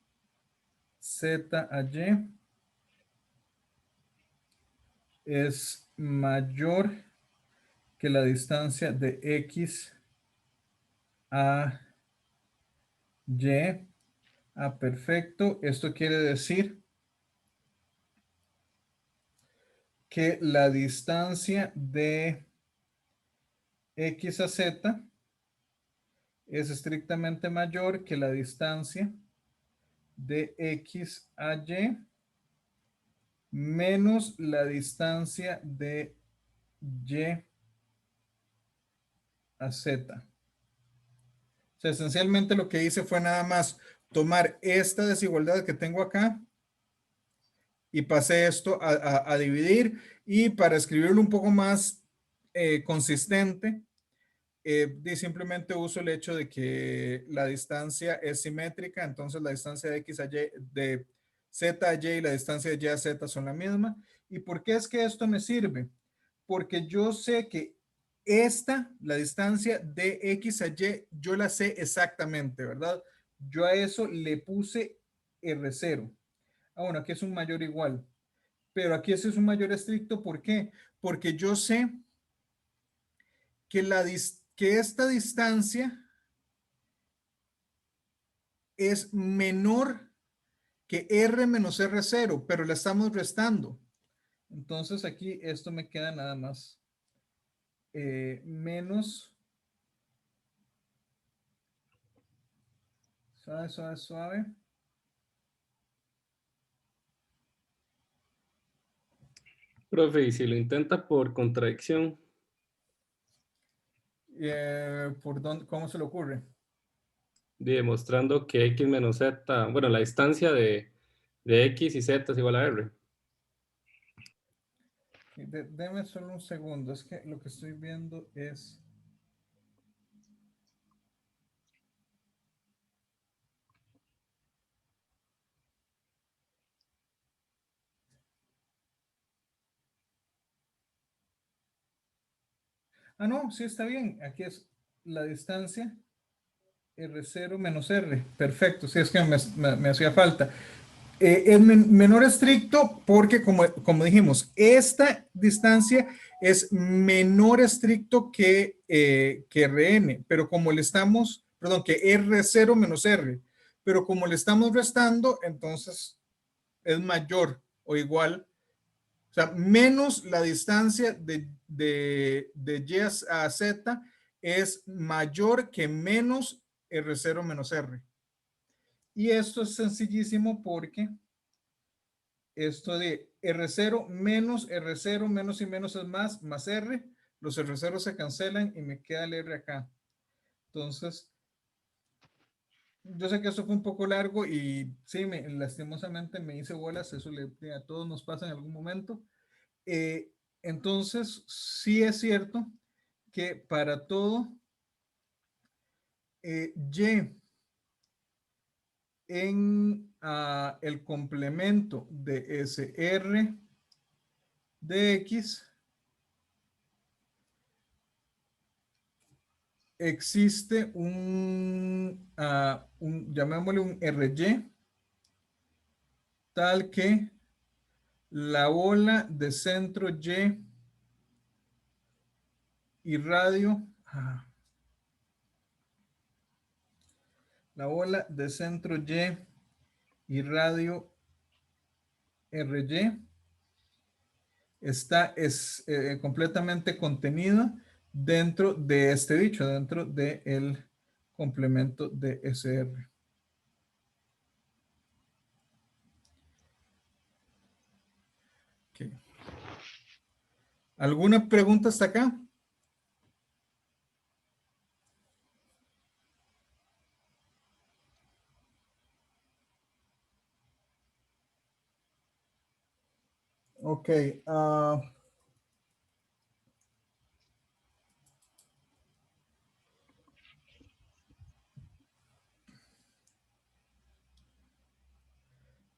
Z a Y es mayor que la distancia de X a Y. Perfecto. Esto quiere decir que la distancia de X a Z es estrictamente mayor que la distancia de X a Y menos la distancia de Y a Z. O sea, esencialmente lo que hice fue nada más tomar esta desigualdad que tengo acá y pasé esto a dividir, y para escribirlo un poco más consistente, simplemente uso el hecho de que la distancia es simétrica, entonces la distancia de X a Y, de Z a Y y la distancia de Y a Z son la misma. ¿Y por qué es que esto me sirve? Porque yo sé que la distancia de X a Y, yo la sé exactamente, ¿verdad? Yo a eso le puse R0. Bueno, aquí es un mayor igual, pero aquí ese es un mayor estricto. ¿Por qué? Porque yo sé que, que esta distancia es menor que R menos R0, pero la estamos restando. Entonces aquí esto me queda nada más menos, suave, suave, suave. Profe, y si lo intenta por contradicción, ¿Por dónde, cómo se le ocurre? demostrando que X menos Z, bueno, la distancia de X y Z es igual a R. Deme solo un segundo, es que lo que estoy viendo es... no, sí está bien. Aquí es la distancia R0 menos R. Perfecto, si es que me hacía falta. Es menor estricto porque, como dijimos, esta distancia es menor estricto que Rn, pero como le estamos, perdón, que R0 menos R, pero como le estamos restando, entonces es mayor o igual, o sea, menos la distancia de Y a Z es mayor que menos R0 menos R. Y esto es sencillísimo porque esto de R0 menos y menos es más R, los R0 se cancelan y me queda el R acá. Entonces, yo sé que esto fue un poco largo y sí, lastimosamente me hice bolas, eso a todos nos pasa en algún momento. Entonces, sí es cierto que para todo Y en el complemento de SR de X existe llamémosle un RY, tal que la bola de centro y radio, la bola de centro y radio RY está completamente contenida dentro de este dicho, dentro del complemento de SR. Okay. ¿Alguna pregunta hasta acá? Ok.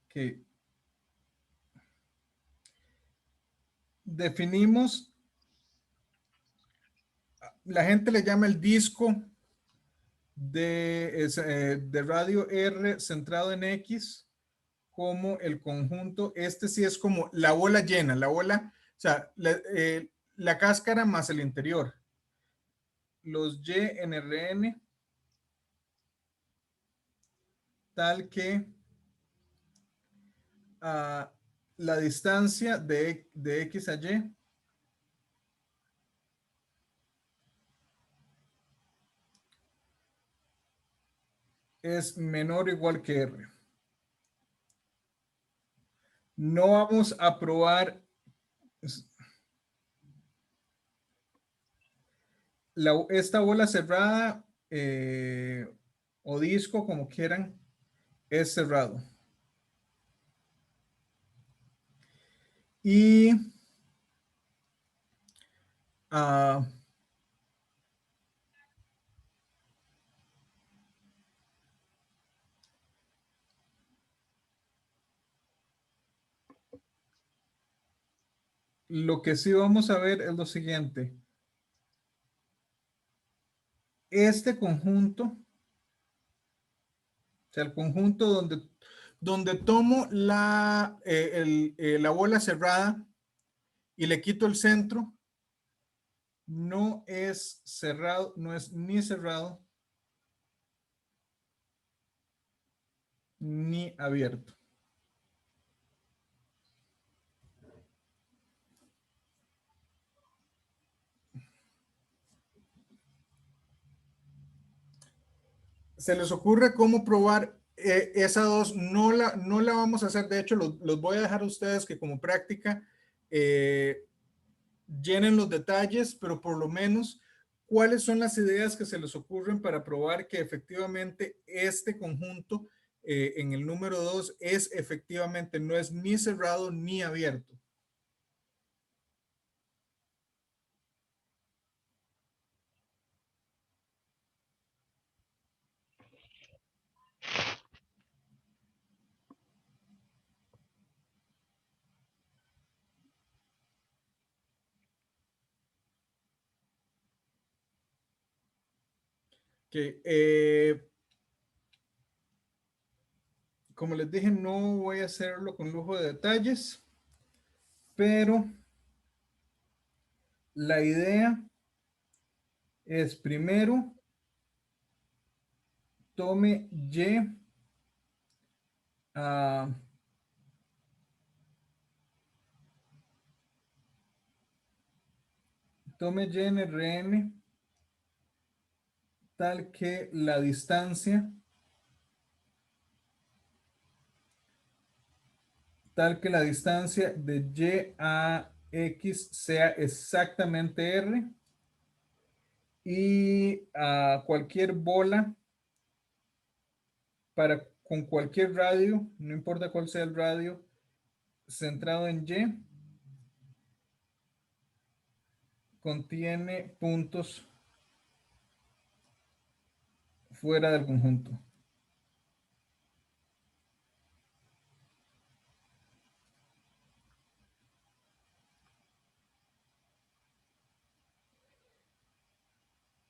Ok. Definimos, la gente le llama el disco de radio R centrado en X como el conjunto. Este sí es como la bola llena, la bola, o sea, la cáscara más el interior. Los Y en Rn, tal que la distancia de X a Y es menor o igual que R. No vamos a probar esta bola cerrada o disco, como quieran, es cerrado. Y lo que sí vamos a ver es lo siguiente. Este conjunto, o sea, el conjunto donde tomo la bola cerrada y le quito el centro, no es cerrado, no es ni cerrado ni abierto. ¿Se les ocurre cómo probar esa dos? No la vamos a hacer, de hecho los voy a dejar a ustedes que como práctica llenen los detalles, pero por lo menos, ¿cuáles son las ideas que se les ocurren para probar que efectivamente este conjunto en el número 2 es efectivamente, no es ni cerrado ni abierto? Que, como les dije, no voy a hacerlo con lujo de detalles, pero la idea es primero tome Y tome Y en Rn tal que la distancia de Y a X sea exactamente R, y a cualquier bola con cualquier radio, no importa cuál sea el radio, centrado en Y, contiene puntos fuera del conjunto.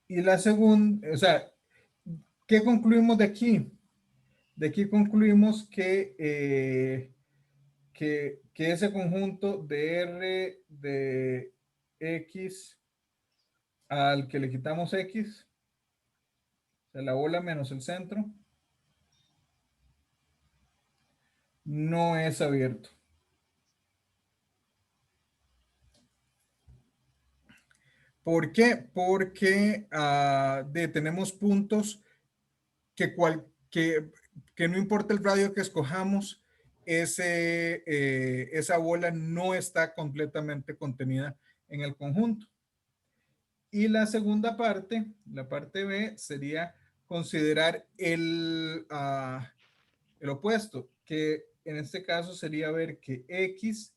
Y la segunda, o sea, ¿qué concluimos de aquí? De aquí concluimos que ese conjunto de R de X al que le quitamos X, o sea, la bola menos el centro, no es abierto. ¿Por qué? Porque tenemos puntos que no importa el radio que escojamos, esa bola no está completamente contenida en el conjunto. Y la segunda parte, la parte B, sería considerar el opuesto, que en este caso sería ver que X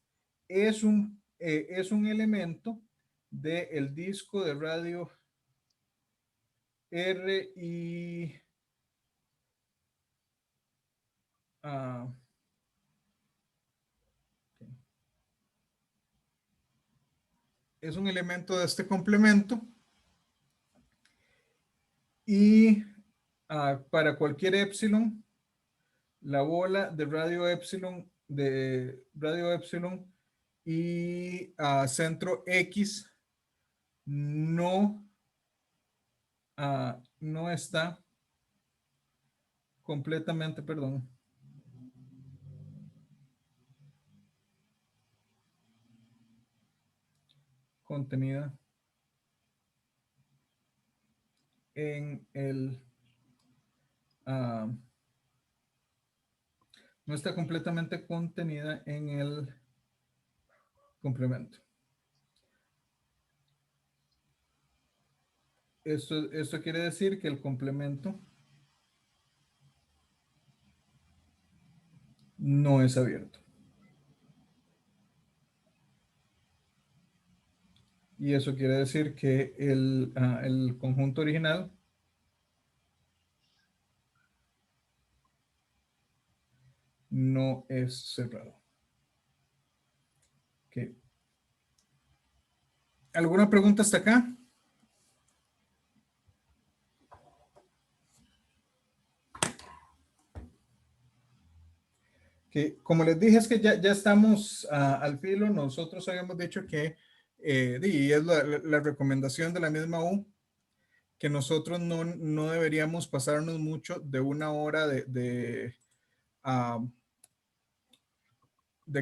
es un elemento del disco de radio R y es un elemento de este complemento, y para cualquier epsilon, la bola de radio epsilon y centro X no está completamente, contenida en el no está completamente contenida en el complemento. Esto quiere decir que el complemento no es abierto. Y eso quiere decir que el conjunto original no es cerrado. Okay. ¿Alguna pregunta hasta acá? Que como les dije, es que ya estamos al filo. Nosotros habíamos dicho que, y es la recomendación de la misma U, que nosotros no deberíamos pasarnos mucho de una hora de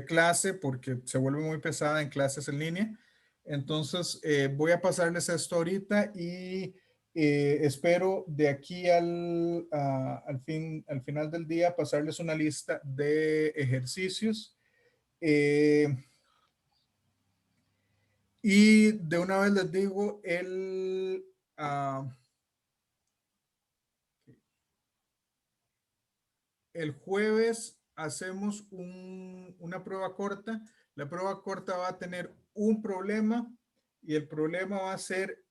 clase, porque se vuelve muy pesada en clases en línea. Entonces, voy a pasarles esto ahorita, y espero de aquí al final del día pasarles una lista de ejercicios. Y de una vez les digo, el jueves hacemos una prueba corta. La prueba corta va a tener un problema, y el problema va a ser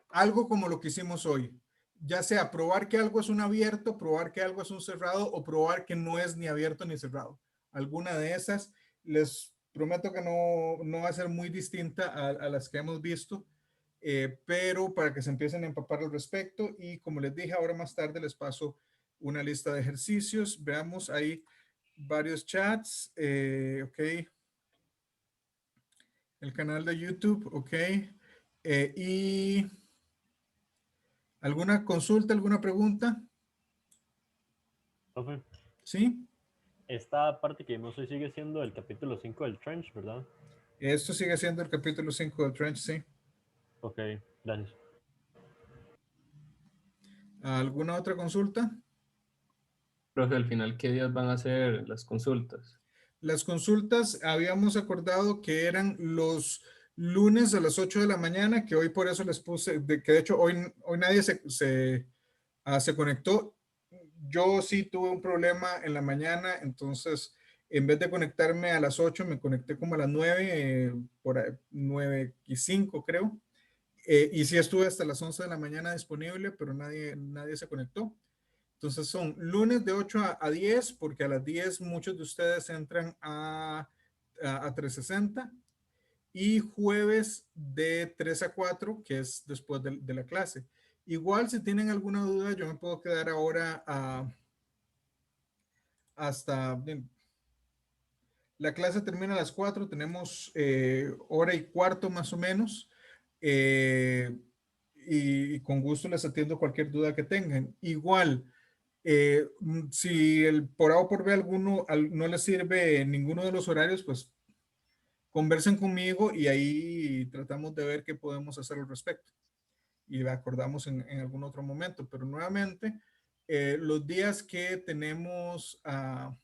algo como lo que hicimos hoy. Ya sea probar que algo es un abierto, probar que algo es un cerrado, o probar que no es ni abierto ni cerrado. Alguna de esas. Les prometo que no va a ser muy distinta a las que hemos visto. pero para que se empiecen a empapar al respecto. Y como les dije, ahora más tarde les paso una lista de ejercicios. Veamos ahí varios chats. Ok. El canal de YouTube, ok. Y ¿alguna consulta, alguna pregunta? Profe, ¿Sí? esta parte que vimos hoy sigue siendo el capítulo 5 del Trench, ¿verdad? Esto sigue siendo el capítulo 5 del Trench, sí. Ok, gracias. ¿Alguna otra consulta? Profe, al final, ¿qué días van a ser las consultas? Las consultas habíamos acordado que eran los lunes a las 8 de la mañana, que hoy por eso les puse, que de hecho hoy nadie se conectó. Yo sí tuve un problema en la mañana, entonces en vez de conectarme a las 8, me conecté como a las 9, por ahí, 9:05 creo. Y sí estuve hasta las 11 de la mañana disponible, pero nadie se conectó. Entonces son lunes de 8 a 10, porque a las 10 muchos de ustedes entran a 360, y jueves de 3 a 4, que es después de la clase. Igual, si tienen alguna duda, yo me puedo quedar ahora hasta... La clase termina a las 4, tenemos hora y cuarto más o menos, y con gusto les atiendo cualquier duda que tengan. Igual, si por A o por B alguno no les sirve ninguno de los horarios, pues conversen conmigo y ahí tratamos de ver qué podemos hacer al respecto. Y acordamos en algún otro momento. Pero nuevamente, los días que tenemos, o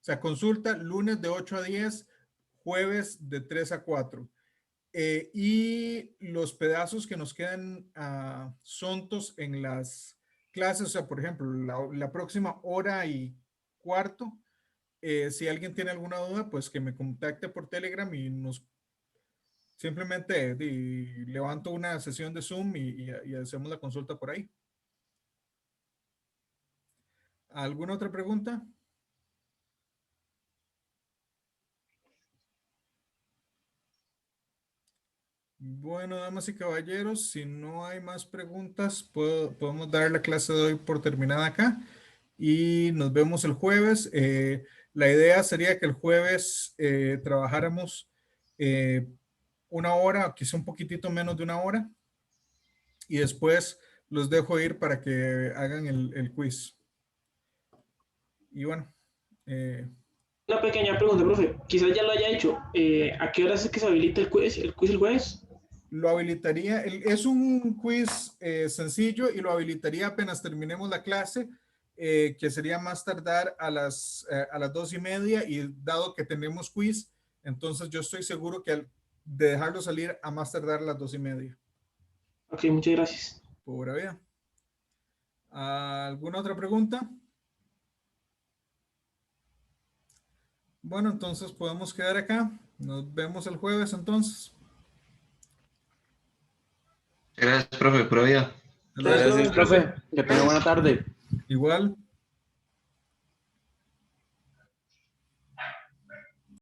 sea, consulta lunes de 8 a 10, jueves de 3 a 4. Y los pedazos que nos quedan sontos en las clases, o sea, por ejemplo, la próxima hora y cuarto, si alguien tiene alguna duda, pues que me contacte por Telegram y simplemente levanto una sesión de Zoom y hacemos la consulta por ahí. ¿Alguna otra pregunta? Bueno, damas y caballeros, si no hay más preguntas, podemos dar la clase de hoy por terminada acá y nos vemos el jueves. La idea sería que el jueves trabajáramos una hora, quizá un poquitito menos de una hora, y después los dejo ir para que hagan el quiz. Y bueno. Una pequeña pregunta, profe. Quizás ya lo haya hecho. ¿A qué horas es que se habilita el quiz el jueves? Lo habilitaría, es un quiz sencillo y lo habilitaría apenas terminemos la clase, que sería más tardar a las 2:30, y dado que tenemos quiz, entonces yo estoy seguro que de dejarlo salir a más tardar a las 2:30. Ok, muchas gracias. Pura vida. ¿Alguna otra pregunta? Bueno, entonces podemos quedar acá. Nos vemos el jueves entonces. Gracias, profe, pura vida. Gracias, profe. Que tenga buena tarde. Igual.